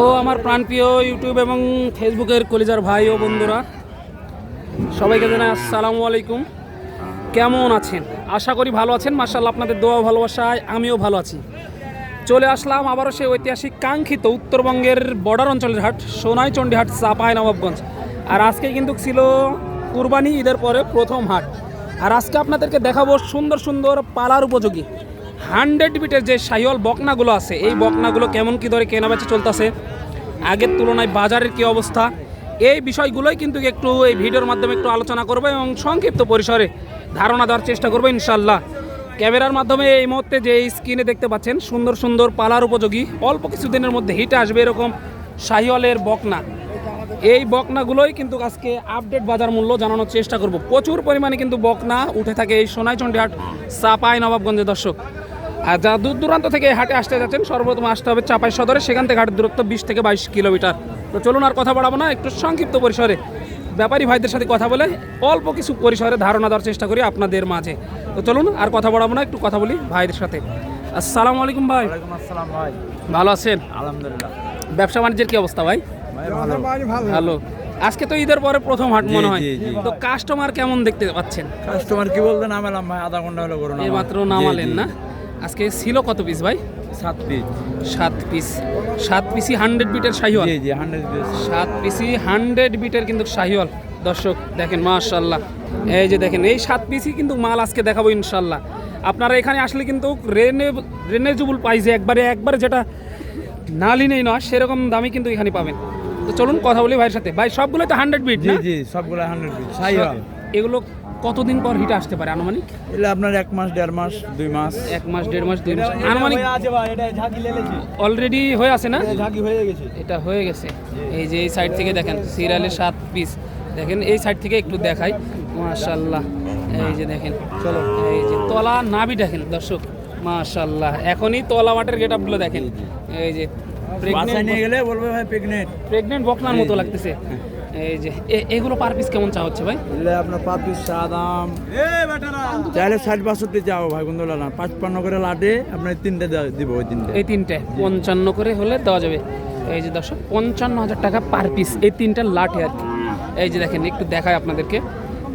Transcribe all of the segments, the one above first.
ও আমার প্রাণপ্রিয় ইউটিউব এবং ফেসবুকের কলিজার ভাই ও বন্ধুরা, সবাইকে জানাই আসসালামু আলাইকুম। কেমন আছেন? আশা করি ভালো আছেন। মাশাআল্লাহ, আপনাদের দোয়া ভালোবাসায় আমিও ভালো আছি। চলে আসলাম আবারও সেই ঐতিহাসিক কাঙ্ক্ষিত উত্তরবঙ্গের বর্ডার অঞ্চলের হাট, সোনাইচন্ডী হাট, চাঁপাইনবাবগঞ্জ। আর আজকে কিন্তু ছিল কুরবানি ঈদের পরে প্রথম হাট। আর আজকে আপনাদেরকে দেখাবো সুন্দর সুন্দর পালার উপযোগী 100 বিটের যে শাহিওয়াল বকনাগুলো আছে, এই বকনাগুলো কেমন কী দরে কেনাবেচা চলতেছে, আগের তুলনায় বাজারের কী অবস্থা, এই বিষয়গুলোই কিন্তু একটু এই ভিডিওর মাধ্যমে একটু আলোচনা করবো এবং সংক্ষিপ্ত পরিসরে ধারণা দেওয়ার চেষ্টা করবো ইনশাল্লাহ। ক্যামেরার মাধ্যমে এই মুহূর্তে যে স্ক্রিনে দেখতে পাচ্ছেন সুন্দর সুন্দর পালার উপযোগী অল্প কিছুদিনের মধ্যে হিটে আসবে এরকম শাহিওয়ালের বকনা, এই বকনাগুলোই কিন্তু আজকে আপডেট বাজার মূল্য জানানোর চেষ্টা করব। প্রচুর পরিমাণে কিন্তু বকনা উঠে থাকে এই সোনাইচন্ডী হাট, চাঁপাইনবাবগঞ্জের দর্শক। আর যা দূর দূরান্ত থেকে হাটে আসতে যাচ্ছেন সর্বপ্রথম আসতে হবে চাঁপাই সদরে, সেখান থেকে হাটের দূরত্ব 20 থেকে 22 কিলোমিটার। তো চলুন আর কথা বাড়াবো না, একটু সংক্ষিপ্ত পরিসরে ব্যাপারী ভাইদের সাথে কথা বলে অল্প কিছু পরিসরে ধারণা দেওয়ার চেষ্টা করি আপনাদের মাঝে। তো চলুন আর কথা বাড়াবো না, একটু কথা বলি ভাইদের সাথে। আসসালামু আলাইকুম ভাই। ওয়ালাইকুম আসসালাম ভাই। ভালো আছেন? আলহামদুলিল্লাহ। ব্যবসা বাণিজ্যের কি অবস্থা ভাই? ভালো। আজকে তো ঈদের পরে প্রথম হাট মনে হয়, তো কাস্টমার কেমন দেখতে পাচ্ছেন? কাস্টমার কি বলতে নামালাম ভাই, আধা ঘন্টা হলো গরু এই মাত্র নামালেন না? আজকে ছিল কত পিস ভাই? 7 পিস। 7 পিস। 7 পিসি 100 বিটের শাহিওয়াল। জি জি 100 পিস। 7 পিসি 100 বিটের কিন্তু শাহিওয়াল দর্শক দেখেন মাশাআল্লাহ। এই যে দেখেন এই 7 পিসই কিন্তু মাল আজকে দেখাবো ইনশাআল্লাহ। আপনারা এখানে আসলে কিন্তু রেনেজেবল প্রাইসে একবারে যেটা নালি নেই না সেরকম দামই কিন্তু এখানে পাবেন। তো চলুন কথা বলি ভাইয়ের সাথে। ভাই সবগুলো তো 100 বিট জি না? জি সবগুলো 100 পিস শাহিওয়াল। এগুলো কতদিন পর হিটে আসতে পারে আনুমানিক? এলে আপনার 1 মাস 1.5 মাস 2 মাস। 1 মাস 1.5 মাস 2 মাস আনুমানিক আছে ভাই, এটা ঝাঁকি লেলেছে। অলরেডি হয়ে আছে না? ঝাঁকি হয়ে গেছে। এটা হয়ে গেছে। এই যে এই সাইড থেকে দেখেন সিরিয়ালে 7 পিস দেখেন, এই সাইড থেকে একটু দেখাই মাশাআল্লাহ। এই যে দেখেন, চলো এই যে তলা নাভি দেখেন দর্শক মাশাআল্লাহ। এখনই তলা মাটের গেটআপগুলো দেখেন। এই যে বাসায় নিয়ে গেলে বলবে ভাই প্রেগনেন্ট বকনার মতো লাগতেছে। এই যে এগুলো পার পিস কেমন চা হচ্ছে ভাই? এলে আপনার 5 পিস চা দাম চাইলে 60-62 চাও ভাই, কোন দোলা না 55 করে লাটে আপনার 3টে দিব। ওই 3টে, এই 3টে 55 করে হলে দেওয়া যাবে। এই যে দর্শক 55,000 টাকা পার পিস এই 3টা লাটে আর কি। এই যে দেখেন একটু দেখায় আপনাদেরকে,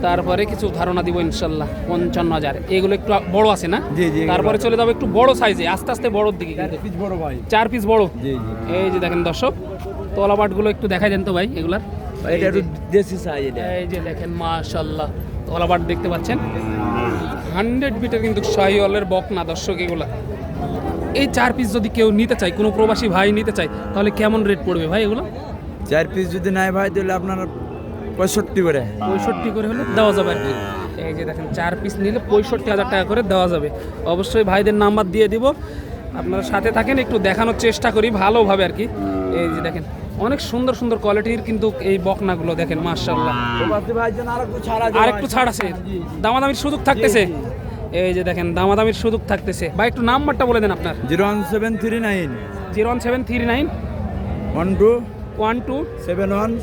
তারপরে কিছু ধারণা দিব ইনশাল্লাহ। 55,000 এগুলো একটু বড় আছে না? জি জি। তারপরে চলে যাবে একটু বড় সাইজে, আস্তে আস্তে বড়র দিকে। 4 পিস বড় ভাই। 4 পিস বড়। জি জি। এই যে দেখেন দর্শক তলাবাটগুলো একটু দেখাই দেন তো ভাই এগুলার। এটা একটু দেশি সাইজ এটা। এই যে দেখেন মাশাআল্লাহ তলাবাট দেখতে পাচ্ছেন 100 বিটের কিন্তু শাহিওয়ালের বকনা দর্শক। এগুলা এই 4 পিস যদি কেউ নিতে চায়, কোনো প্রবাসী ভাই নিতে চায়, তাহলে কেমন রেট পড়বে ভাই এগুলো? 4 পিস যদি নাই ভাই তাহলে আপনার 65 করে। 65 করে হলে দেওয়া যাবে আর কি। এই যে দেখেন 4 পিস নিলে 65,000 টাকা করে দেওয়া যাবে। অবশ্যই ভাইদের নাম্বার দিয়ে দিব, আপনারা সাথে থাকেন, একটু দেখানোর চেষ্টা করি ভালোভাবে আর কি। এই যে দেখেন অনেক সুন্দর সুন্দর কোয়ালিটির কিন্তু এই বকনাগুলো দেখেন মাশাআল্লাহ। আর একটু ছাড় আছে, দামাদামির সুযোগ থাকতেছে। এই যে দেখেন দামাদামির সুযোগ থাকতেছে। ভাই একটু নাম্বারটা বলে দেন আপনার। 01739 01739 12 71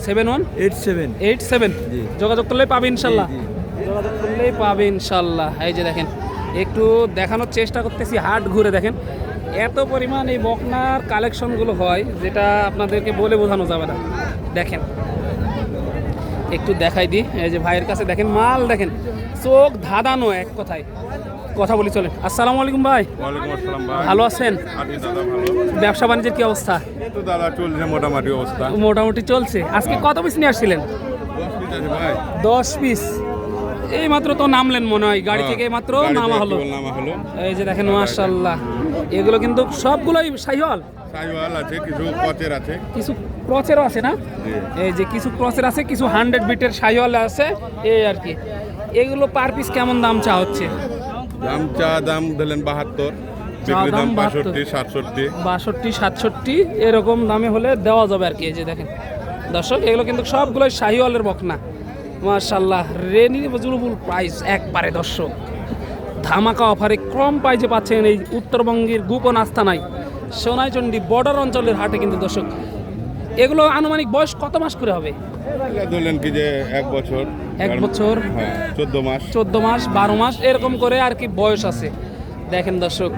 87 87 জি। যোগাযোগ করলেই পাবে ইনশাল্লাহ। জি, যোগাযোগ করলেই পাবে ইনশাল্লাহ। এই যে দেখেন একটু দেখানোর চেষ্টা করতেছি, হাট ঘুরে দেখেন এত পরিমাণ এই বকনার কালেকশনগুলো হয় যেটা আপনাদেরকে বলে বোঝানো যাবে না। দেখেন একটু দেখাই দিই। এই যে ভাইয়ের কাছে দেখেন মাল দেখেন, চোখ ধাঁধানো এক কথায়। কথা বলি চলেন। আসসালামু আলাইকুম ভাই। ওয়ালাইকুম আসসালাম ভাই। ভালো আছেন? আপনি দাদা ভালো? ব্যবসা বাণিজ্যের কি অবস্থা? তো দাদা চলছে মোটামুটি অবস্থা। মোটামুটি চলছে। আজকে কত পিস নিয়ে আসছিলেন? 10 পিস আছে ভাই। 10 পিস। এই মাত্র তো নামলেন মনে হয় গাড়ি থেকে, মাত্র নামা হলো। নামা হলো। এই যে দেখেন মাশাআল্লাহ এগুলো কিন্তু সবগুলোই শাহিওয়াল। শাহিওয়াল আছে, কিছু কচের আছে। কিছু ক্রচেরও আছে না? জি। এই যে কিছু ক্রচের আছে, কিছু 100 বিটের শাহিওয়াল আছে এই আর কি। এগুলো পার পিস কেমন দাম চা হচ্ছে? দাম দিলেন 72, বিক্রি দাম 65, 67। 62, 67 এরকম দামে হলে দেওয়া যাবে আর কি। এই যে দেখেন দর্শক এগুলো কিন্তু সবগুলোই শাহিওয়ালের বকনা মাশাআল্লাহ। রিজনেবল প্রাইস একবারে দর্শক, ধামাকা অফারে কম প্রাইসে পাচ্ছেন এই উত্তরবঙ্গের গোপন আস্থানায় সোনাইচন্ডী বর্ডার অঞ্চলের হাটে কিন্তু দর্শক। এগুলো আনুমানিক বয়স কত মাস করে হবে? ধরলেন কি যে 1 বছর, 1 বছর, হ্যাঁ 14 মাস, 14 মাস, 12 মাস এরকম করে আর কি বয়স আছে। দেখেন দর্শক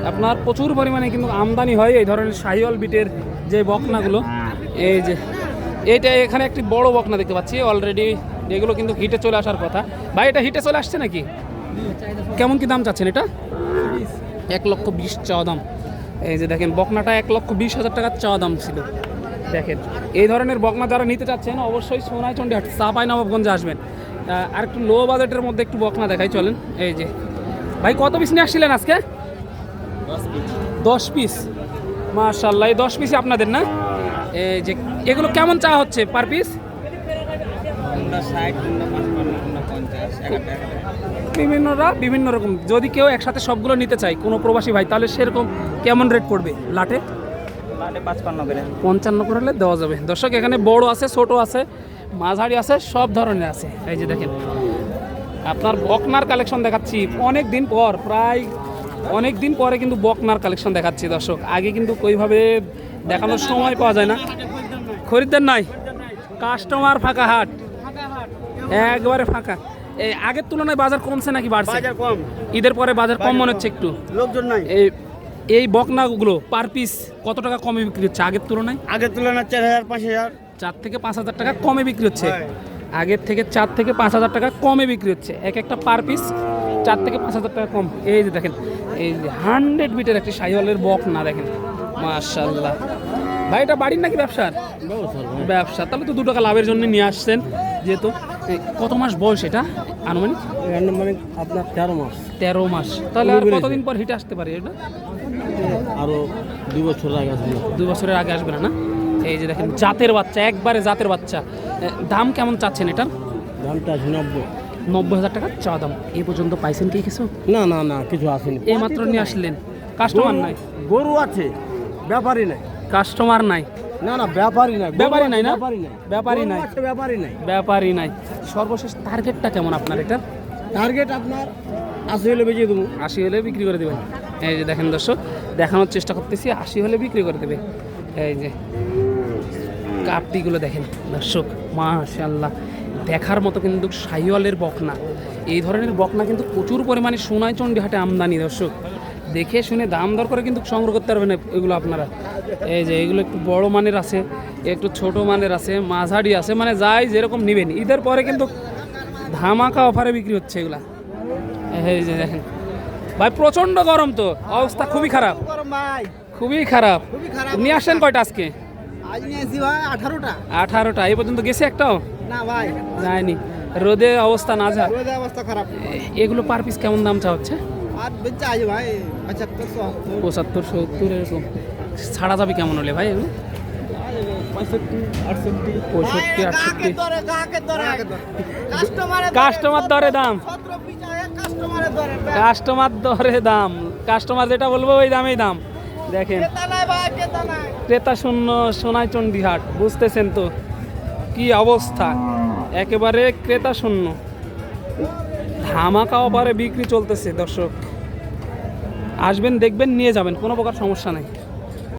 আপনার প্রচুর পরিমাণে কিন্তু আমদানি হয় এই ধরনের শাহিওয়াল বিটের যে বকনাগুলো, এই যে এইটা এখানে একটি বড় বকনা দেখতে পাচ্ছি অলরেডি, এগুলো কিন্তু হিটে চলে আসার কথা। ভাই এটা হিটে চলে আসছে নাকি? কেমন কি দাম চাচ্ছেন এটা? 1,20,000 চাওয়া দাম। এই যে দেখেন বকনাটা 1,20,000 টাকার চাওয়া দাম ছিল। দেখেন এই ধরনের বকনা যারা নিতে চাচ্ছেন অবশ্যই সোনাইচন্ডী হাট চাঁপাইনবাবগঞ্জে আসবেন। আর একটু লো বাজেটের মধ্যে একটু বকনা দেখাই চলেন। এই যে ভাই কত পিস নিয়ে আসছিলেন আজকে? 10 পিস। মাশাআল্লাহ, এই 10 পিসই আপনাদের না? এই যে এগুলো কেমন চা হচ্ছে পার পিস? বিভিন্ন রকম। যদি কেউ একসাথে সবগুলো নিতে চায় কোনো প্রবাসী ভাই, তাহলে সেরকম কেমন রেট পড়বে? লাটে 55 করে হলে দেওয়া যাবে। দর্শক এখানে বড় আছে, ছোট আছে, মাঝারি আছে, সব ধরনের আছে। এই যে দেখেন আপনার বকনার কালেকশন দেখাচ্ছি অনেক দিন পর, প্রায় অনেক দিন পরে কিন্তু বকনার কালেকশন দেখাচ্ছি দর্শক। আগে কিন্তু ওইভাবে দেখানোর সময় পাওয়া যায় না, খরিদ্দার নাই, কাস্টমার ফাঁকা হাট, একবারে ফাঁকা। এই আগের তুলনায় বাজার কমছে নাকি বাড়ছে? বাজার কম, ঈদের পরে বাজার কম মনে হচ্ছে একটু। লোকজন নাই। এই বকনাগুলো পার পিস কত টাকা কমে বিক্রি হচ্ছে আগের তুলনায়? আগের তুলনায় 4,000 5,000 4 থেকে 5,000 টাকা কমে বিক্রি হচ্ছে। আগের থেকে 4 থেকে 5,000 টাকা কমে বিক্রি হচ্ছে। এক একটা পার পিস 4 থেকে 5,000 টাকা কম। এই যে দেখেন এই যে 100 বিটের একটি শাহিওয়ালের বকনা দেখেন, মাশাআল্লাহ। ভাই এটা বাড়ির নাকি ব্যবসার? ব্যবসা। তাহলে তো 2 টাকা লাভের জন্য নিয়ে আসছেন যেহেতু। কত মাস বয়স এটা আনুমানিক? মানে আপনার 13 মাস, 13 মাস। তাহলে আর কতদিন পর হিটে আসতে পারে এটা? আরো 2 বছর আগে আসবে। 2 বছরের আগে আসবে না? না, এই যে দেখেন জাতের বাচ্চা, একবারে জাতের বাচ্চা। দাম কেমন চাচ্ছেন এটার? দামটা 90,000 টাকা চা দাম। এই পর্যন্ত পাইছেন কি কিছু? না না না, কিছু আসেনি। এই মাত্র নিয়ে আসলেন, কাস্টমার নাই? গরু আছে, ব্যাপারই নাই। কাস্টমার নাই? না না, ব্যাপারই নাই। ব্যাপারই নাই না? ব্যাপারই নাই, ব্যাপারই নাই, ব্যাপারই নাই। ব্যাপারই নাই। সর্বশেষ টার্গেটটা কেমন আপনার এটার? টার্গেট আপনার 80 হলে বেঁচে দেবো। 80 হলে বিক্রি করে দেবেন। এই যে দেখেন দর্শক, দেখানোর চেষ্টা করতেছি, 80 হলে বিক্রি করে দেবে। এই যে কাপটিগুলো দেখেন দর্শক, মাশাআল্লাহ, দেখার মতো কিন্তু শাহিওয়ালের বকনা। এই ধরনের বকনা কিন্তু প্রচুর পরিমাণে সোনাইচন্ডী হাটে আমদানি দর্শক। দেখে শুনে দাম দর করে কিন্তু সংগ্রহ করতে পারবেন এগুলো আপনারা। এই যে এগুলো একটু বড় মানের আছে, একটু ছোট মানের আছে, মাঝারি আছে, মানে যাই যেরকম নেবেন। ঈদের পরে কিন্তু ধামাকা অফারে বিক্রি হচ্ছে এগুলা। এই যে দেখেন ভাই, প্রচণ্ড গরম তো, অবস্থা খুবই খারাপ, খুবই খারাপ। নিয়ে আসেন কয়টা আজকে? আজ নিয়েছি ভাই 18টা। 18টা। এই পর্যন্ত গেছে একটাও? না ভাই, যায়নি, রোদে অবস্থা না যা। রোদের অবস্থা খারাপ। এগুলো পার পিস কেমন দাম চা হচ্ছে? আর বেচা আছে ভাই 75 70 75 70 এরকম। ছাড়া যাবে কেমন হলে ভাই এগুলো? 65 68 65 68। কাস্টমার কাস্টমার দরে দাম, 17 পিছায় কাস্টমারের দরে। কাস্টমার দরে দাম, কাস্টমার যেটা বলবো ওই দামেই দাম। দেখেন ক্রেতা নাই ভাই, ক্রেতা নাই। ক্রেতা শূন্য সোনাইচন্ডী হাট, বুঝতেছেন তো কি অবস্থা, একেবারে ক্রেতা শূন্য। ধামাকা অফারে বিক্রি চলতেছে দর্শক, আসবেন দেখবেন নিয়ে যাবেন, কোনো প্রকার সমস্যা নেই।